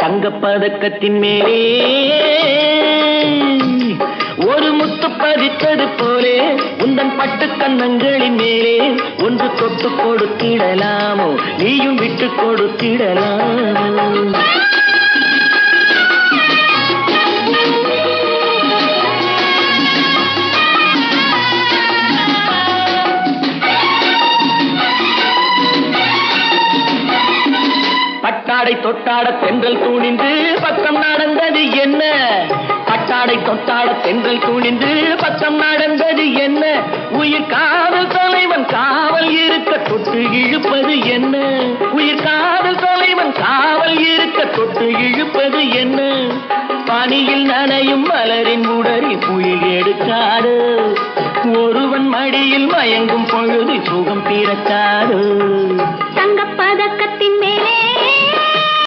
தங்கப்பதக்கத்தின் மேலே ஒரு முத்து பதித்தது போலே உந்தன் பட்டு கன்னங்களின் மேலே ஒன்று தொட்டு கொடுத்திடலாமோ நீயும் விட்டு கொடுத்திடலாமோ பட்டாடை தொட்டாட தென்றல் தூணிந்து பக்கம் நடந்தது என்ன பட்டாடை தொட்டாட தென்றல் தூணிந்து பக்கம் நடந்தது என்ன உயிர் காதல் தலைவன் காவல் இருக்க தொட்டு இழுப்பது என்ன உயிர் காதல் தலைவன் காவல் இருக்க தொட்டு இழுப்பது என்ன பனியில் நனையும் மலரின் உடலில் புயல் எடுக்காது ஒருவன் மடியில் மயங்கும் பொழுது சுகம் பிறக்காது.